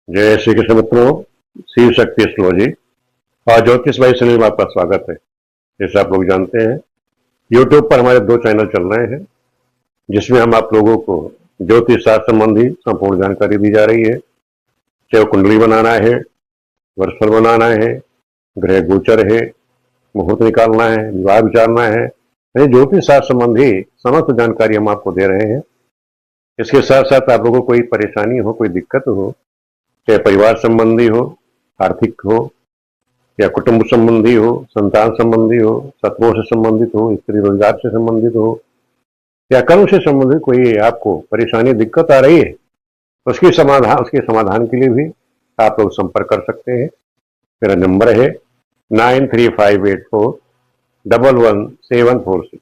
जय श्री कृष्ण मित्रों। शिव शक्ति एस्ट्रोलॉजी और ज्योतिष भाई चैनल में आपका स्वागत है। जैसे आप लोग जानते हैं, यूट्यूब पर हमारे 2 चैनल चल रहे हैं जिसमें हम आप लोगों को ज्योतिष शास्त्र संबंधी संपूर्ण जानकारी दी जा रही है। चाहे वो कुंडली बनाना है, वर्षफल बनाना है, ग्रह गोचर है, मुहूर्त निकालना है, विवाह विचारना है, यानी ज्योतिष शास्त्र संबंधी समस्त जानकारी हम आपको दे रहे हैं। इसके साथ साथ आप लोगों को कोई परेशानी हो, कोई दिक्कत हो, चाहे परिवार संबंधी हो, आर्थिक हो, या कुटुंब संबंधी हो, संतान संबंधी हो, शत्रुओं से संबंधित हो, स्त्री रोजगार से संबंधित हो, या कर्म से संबंधित कोई आपको परेशानी दिक्कत आ रही है, उसके समाधान के लिए भी आप लोग संपर्क कर सकते हैं। मेरा नंबर है 9358411746।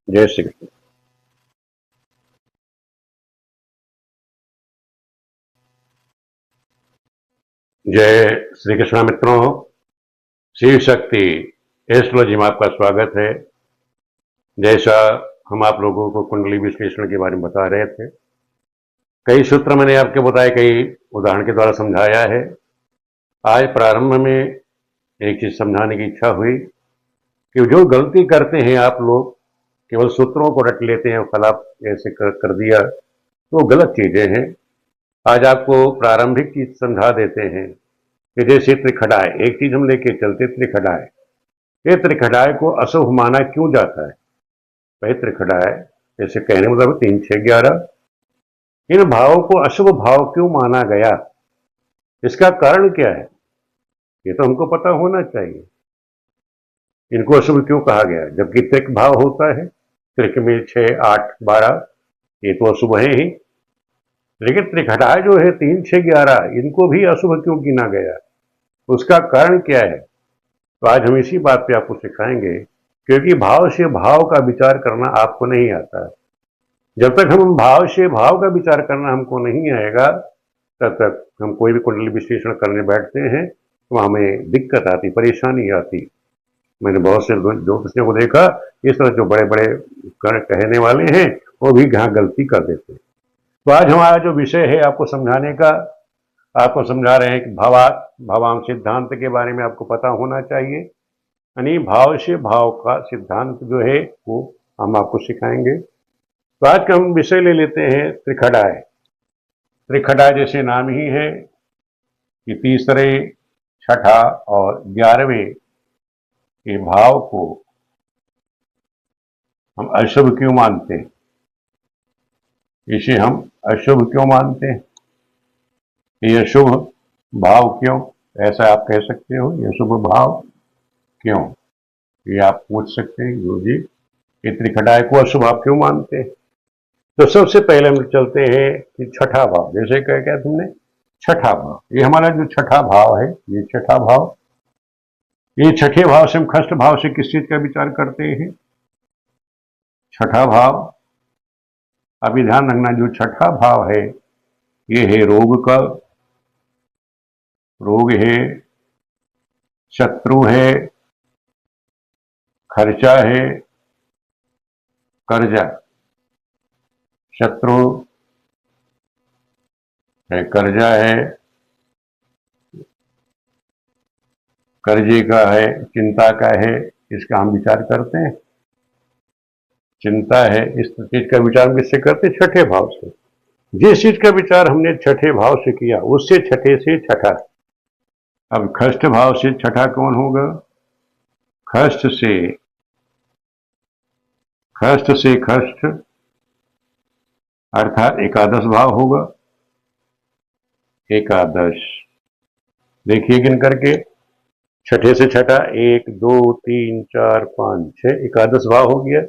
जय श्री कृष्ण। जय श्री कृष्ण मित्रों। शिव शक्ति एस्ट्रोलॉजी में आपका स्वागत है। जैसा हम आप लोगों को कुंडली विश्लेषण के बारे में बता रहे थे, कई सूत्र मैंने आपके बताए, कई उदाहरण के द्वारा समझाया है। आज प्रारंभ में एक चीज समझाने की इच्छा हुई कि जो गलती करते हैं आप लोग, केवल सूत्रों को रट लेते हैं, फल आप ऐसे कर दिया, तो गलत चीजें हैं। आज आपको प्रारंभिक चीज समझा देते हैं कि जैसे त्रिखटाय, एक चीज हम लेके चलते त्रिखटाय। ये त्रिखटाय को अशुभ माना क्यों जाता है? भाई त्रिखटाय जैसे कहने मतलब 3, 6, 11, इन भावों को अशुभ भाव क्यों माना गया? इसका कारण क्या है? ये तो हमको पता होना चाहिए। इनको अशुभ क्यों कहा गया? जबकि त्रिक भाव होता है, त्रिक में 6, 8, 12, ये तो अशुभ है ही, लेकिन त्रिखटाय जो है 3, 6, 11, इनको भी अशुभ क्यों गिना गया? उसका कारण क्या है? तो आज हम इसी बात पे आपको सिखाएंगे, क्योंकि भाव से भाव का विचार करना आपको नहीं आता है। जब तक हम भाव से भाव का विचार करना हमको नहीं आएगा, तब तक हम कोई भी कुंडली विश्लेषण करने बैठते हैं तो हमें दिक्कत आती, परेशानी आती। मैंने बहुत से ज्योतिषियों को देखा, इस तरह जो बड़े बड़े कहने वाले हैं वो भी यहाँ गलती कर देते हैं। तो आज हमारा जो विषय है आपको समझाने का, आपको समझा रहे हैं कि भावांग सिद्धांत के बारे में आपको पता होना चाहिए। यानी भाव से भाव का सिद्धांत जो है वो हम आपको सिखाएंगे। तो आज का हम विषय ले लेते हैं त्रिखटाय। त्रिखटाय जैसे नाम ही है कि तीसरे, छठा और 11वें के भाव को हम अशुभ क्यों मानते हैं? इसे हम अशुभ क्यों मानते हैं? ये शुभ भाव क्यों, ऐसा आप कह सकते हो, ये शुभ भाव क्यों, ये आप पूछ सकते हैं गुरु जी, ये त्रिखटाय को अशुभ आप क्यों मानते हैं? तो सबसे पहले हम चलते हैं कि छठा भाव, जैसे क्या तुमने छठा भाव, ये हमारा जो छठा भाव है, ये छठा भाव, ये छठे भाव से हम खष्ट भाव से किस चीज का विचार करते हैं? छठा भाव। अभी ध्यान रखना, जो छठा भाव है ये है रोग का, रोग है, शत्रु है, खर्चा है, कर्जा। शत्रु है, कर्जा है, कर्जे का है, चिंता का है, इसका हम विचार करते हैं। चिंता है, इस चीज का विचार हम किससे करते हैं? छठे भाव से। जिस चीज का विचार हमने छठे भाव से किया, उससे छठे से छठा। अब खष्ट भाव से छठा कौन होगा? खष्ट से खष्ट अर्थात एकादश भाव होगा। एकादश देखिए गिन करके, छठे से छठा, 1, 2, 3, 4, 5, 6, एकादश भाव हो गया।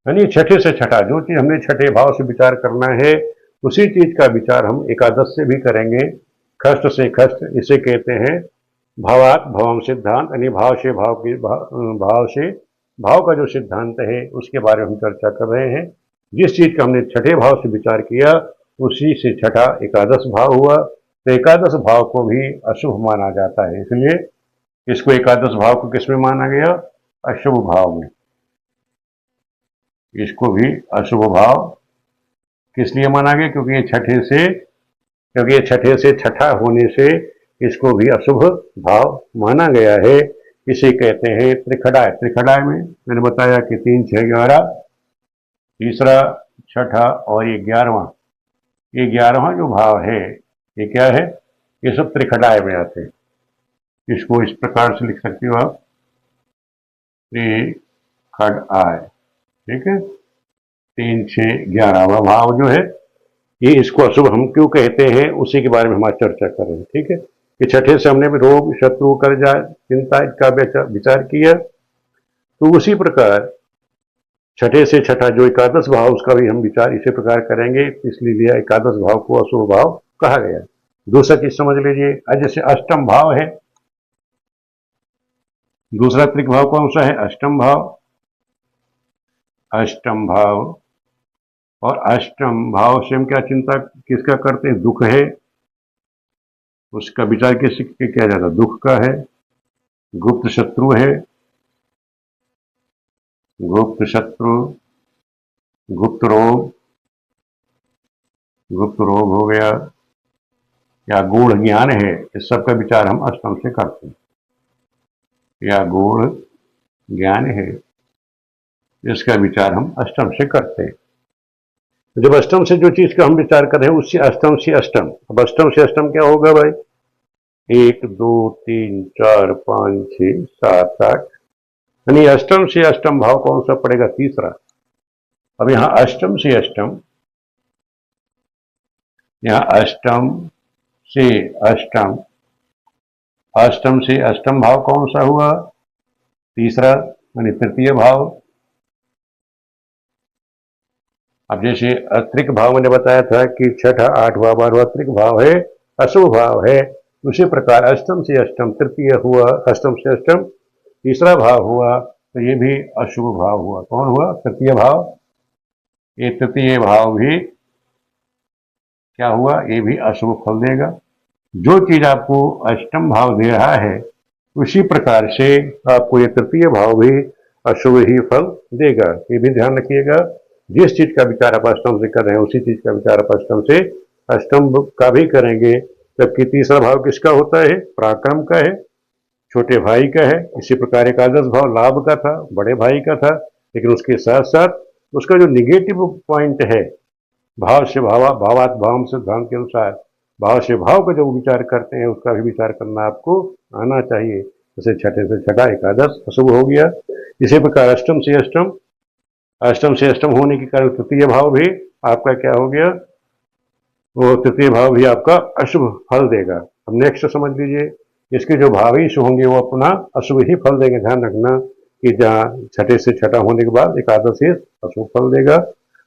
यानी छठे से छठा, जो चीज हमने छठे भाव से विचार करना है, उसी चीज का विचार हम एकादश से भी करेंगे। खष्ट से खष्ट, इसे कहते हैं भावात भवम सिद्धांत, यानी भाव से भाव की भाव से भाव का जो सिद्धांत है उसके बारे में हम चर्चा कर रहे हैं। जिस चीज का हमने छठे भाव से विचार किया, उसी से छठा एकादश भाव हुआ। तो एकादश भाव को भी अशुभ माना जाता है, इसलिए इसको एकादश भाव को किसमें माना गया? अशुभ भाव में। इसको भी अशुभ भाव किस लिए माना गया? क्योंकि ये छठे से क्योंकि ये छठे से छठा होने से इसको भी अशुभ भाव माना गया है। इसे कहते हैं त्रिखडाय। त्रिखडाय में मैंने बताया कि 3, 6, 11, तीसरा, छठा और ये 11वां। ये 11वां जो भाव है ये क्या है? ये सब त्रिखडाय में आते हैं। इसको इस प्रकार से लिख सकते हो आप, त्रिखडाय। ठीक है, 3, 6, 11वां भाव जो है ये, इसको अशुभ हम क्यों कहते हैं उसी के बारे में हम आज चर्चा कर रहे हैं। ठीक है, कि छठे से हमने भी रोग, शत्रु, कर्जा, चिंता इसका विचार किया, तो उसी प्रकार छठे से छठा जो एकादश भाव उसका भी हम विचार इसी प्रकार करेंगे। इसलिए लिया एकादश भाव को अशुभ भाव कहा गया। दूसरा चीज समझ लीजिए, आज जैसे अष्टम भाव है, दूसरा त्रिक भाव कौन सा है? अष्टम भाव। अष्टम भाव, और अष्टम भाव से हम क्या चिंता किसका करते हैं? दुख है, उसका विचार किससे किया जाता है? दुख का है। गुप्त शत्रु है, गुप्त शत्रु, गुप्त रोग, गुप्त रोग हो गया, या गूढ़ ज्ञान है, इस सब का विचार हम अष्टम से करते हैं। या गूढ़ ज्ञान है, इसका विचार हम अष्टम से करते हैं। जब अष्टम से जो चीज का हम विचार कर रहे हैं उससे अष्टम से अष्टम, अब अष्टम से अष्टम क्या होगा भाई? 1, 2, 3, 4, 5, 6, 7, 8, यानी अष्टम से अष्टम भाव कौन सा पड़ेगा? तीसरा। अब यहां अष्टम से अष्टम, यहां अष्टम से अष्टम, अष्टम से अष्टम भाव कौन सा हुआ? तीसरा, यानी तृतीय भाव। अब जैसे अत्रिक भाव मैंने बताया था कि छठा, 8वां, 12वां त्रिक भाव है, अशुभ भाव है। उसी प्रकार अष्टम से अष्टम तृतीय हुआ, अष्टम से अष्टम तीसरा भाव हुआ, तो ये भी अशुभ भाव हुआ। कौन हुआ? तृतीय भाव। ये तृतीय भाव भी क्या हुआ? ये भी अशुभ फल देगा। जो चीज आपको अष्टम भाव दे रहा है उसी प्रकार से आपको ये तृतीय भाव भी अशुभ ही फल देगा। ये भी ध्यान रखिएगा, जिस चीज का विचार आप अष्टम से कर रहे हैं उसी चीज का विचार आप अष्टम से अष्टम का भी करेंगे। जबकि तीसरा भाव किसका होता है? पराक्रम का है, छोटे भाई का है। इसी प्रकार एकादश भाव लाभ का था, बड़े भाई का था। लेकिन उसके साथ साथ उसका जो निगेटिव पॉइंट है, भाव से भावात भाव सिद्धांत के अनुसार भाव से भाव का जो विचार करते हैं उसका भी विचार करना आपको आना चाहिए। जैसे छठे से छठा एकादश अशुभ हो गया। इसी प्रकार अष्टम से अष्टम, अष्टम से अष्टम होने के कारण तृतीय भाव भी आपका क्या हो गया? वो तृतीय भाव भी आपका अशुभ फल देगा। अब नेक्स्ट समझ लीजिए, इसके जो भावेश होंगे वो अपना अशुभ ही फल देंगे। ध्यान रखना कि जहाँ छठे से छठा होने के बाद एकादश से अशुभ फल देगा।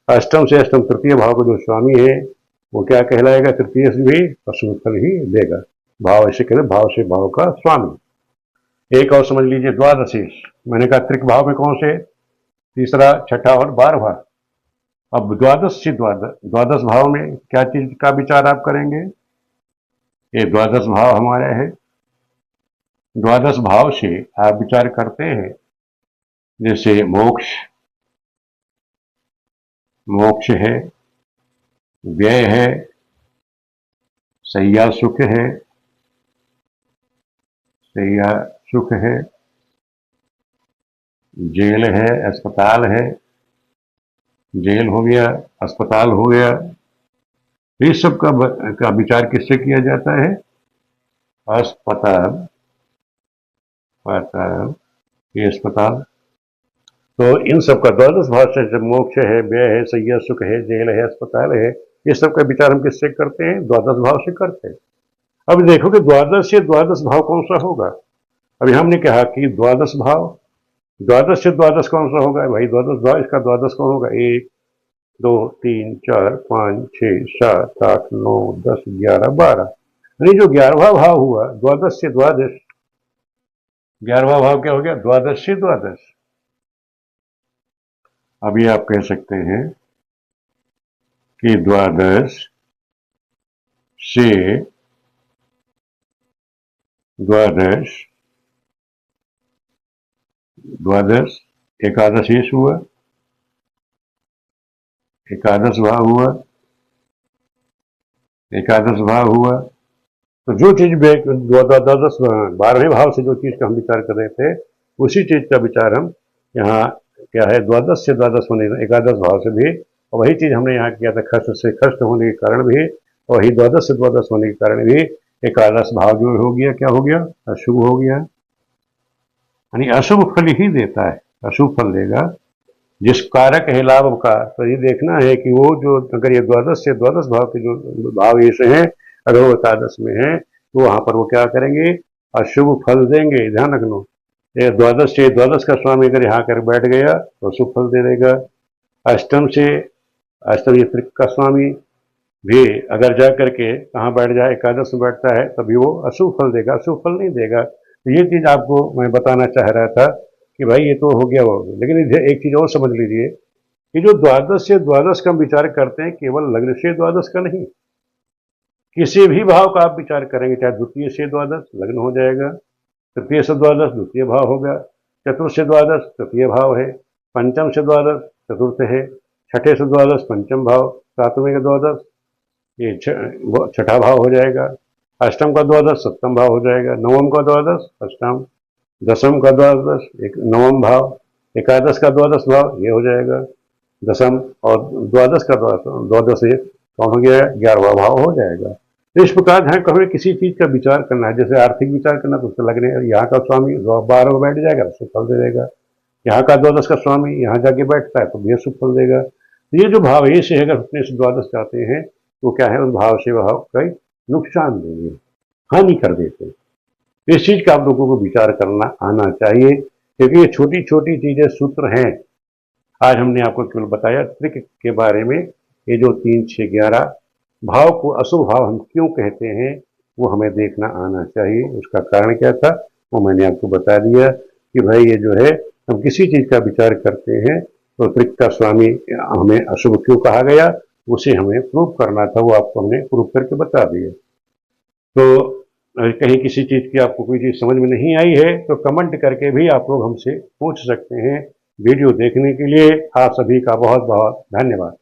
अष्टम से अष्टम तृतीय भाव का जो स्वामी है वो क्या कहलाएगा? तृतीय से भी अशुभ फल ही देगा। भाव ऐसे कहते भाव से भाव का स्वामी। एक और समझ लीजिए, द्वादशीश। मैंने कहा त्रिक भाव में कौन से? तीसरा, छठा और 12वां। अब द्वादश से द्वादश भाव में क्या चीज का विचार आप करेंगे? ये द्वादश भाव हमारा है। द्वादश भाव से आप विचार करते हैं जैसे मोक्ष, मोक्ष है, व्यय है, सैया सुख है, सैया सुख है, जेल है, अस्पताल है। जेल हो गया, अस्पताल हो गया। इस सब का विचार किससे किया जाता है? अस्पताल, अस्पताल, ये अस्पताल। तो इन सब का द्वादश भाव से जब मोक्ष है, व्यय है, सैया सुख है, जेल है, अस्पताल है, ये सब का विचार हम किससे करते हैं? द्वादश भाव से करते हैं। अब देखो कि द्वादश से द्वादश भाव कौन सा होगा। अभी हमने कहा कि द्वादश भाव, द्वादश से द्वादश कौन सा होगा भाई? द्वादश भाव, इसका द्वादश कौन होगा? 1, 2, 3, 4, 5, 6, 7, 8, 9, 10, 11, 12। यानी जो 11वां भाव हुआ द्वादश से द्वादश, 11वां भाव क्या हो गया? द्वादश से द्वादश। अभी आप कह सकते हैं कि द्वादश से द्वादश, द्वादश एकादश हुआ, एकादश भाव हुआ, एकादश भाव हुआ। तो जो चीज द्वादश 12वें भाव से जो चीज का हम विचार कर रहे थे, उसी चीज का विचार हम यहाँ क्या है, द्वादश से द्वादश होने, एकादश भाव से भी, और वही चीज हमने यहाँ किया था खष्ट से खष्ट होने के कारण भी, और वही द्वादश से द्वादश होने के कारण भी एकादश भाव जो हो गया, क्या हो गया, अशुभ हो गया। यानी अशुभ फल ही देता है, अशुभ फल देगा। जिस कारक है लाभ का, तो ये देखना है कि वो जो, अगर ये द्वादश से द्वादश भाव के जो भाव ऐसे हैं, अगर वो एकादश में है, तो वहां पर वो क्या करेंगे, अशुभ फल देंगे। ध्यान रखना, ये द्वादश से द्वादश का स्वामी अगर यहाँ कर बैठ गया तो अशुभ फल दे देगा। अष्टम से, अष्टम त्रिक का स्वामी भी अगर जा करके कहाँ बैठ जाए, एकादश में बैठता है, तभी वो अशुभ फल देगा, अशुभ फल नहीं देगा। तो ये चीज आपको मैं बताना चाह रहा था कि भाई ये तो हो गया वो, लेकिन एक चीज और समझ लीजिए कि जो द्वादश से द्वादश का विचार करते हैं, केवल लग्न से द्वादश का नहीं, किसी भी भाव का आप विचार करेंगे, चाहे द्वितीय से द्वादश लग्न हो जाएगा, तृतीय से द्वादश द्वितीय भाव होगा, चतुर्थ से द्वादश तृतीय भाव है, पंचम से द्वादश चतुर्थ है, छठे से द्वादश पंचम भाव, सातवें का द्वादश ये छठा भाव हो जाएगा, अष्टम का द्वादश सप्तम भाव हो जाएगा, नवम का द्वादश अष्टम, दसम का द्वादश एक नवम भाव, एकादश का द्वादश भाव ये हो जाएगा दसम, और द्वादश का द्वादश कौन हो गया, 11वां भाव हो जाएगा। तो इस प्रकार है, कभी किसी चीज का विचार करना है, जैसे आर्थिक विचार करना, तो उससे लगने यहाँ का स्वामी 12 में बैठ जाएगा तो फल दे देगा, यहाँ का द्वादश का स्वामी यहाँ जाके बैठता है तो भी शुभ फल देगा। तो ये जो भाव ये से अगर अपने से द्वादश चाहते हैं तो क्या है, उस भाव से भाव कई नुकसान देंगे, हानि कर देते हैं। इस चीज का आप लोगों को विचार करना आना चाहिए, क्योंकि ये छोटी छोटी चीजें सूत्र हैं। आज हमने आपको केवल बताया त्रिक के बारे में, ये जो 3, 6, 11 भाव को अशुभ भाव हम क्यों कहते हैं, वो हमें देखना आना चाहिए। उसका कारण क्या था वो मैंने आपको बता दिया कि भाई ये जो है, हम किसी चीज का विचार करते हैं तो त्रिक का स्वामी हमें अशुभ क्यों कहा गया, उसे हमें प्रूव करना था, वो आपको हमने प्रूव करके बता दिया। तो कहीं किसी चीज की आपको कोई चीज समझ में नहीं आई है तो कमेंट करके भी आप लोग हमसे पूछ सकते हैं। वीडियो देखने के लिए आप सभी का बहुत बहुत धन्यवाद।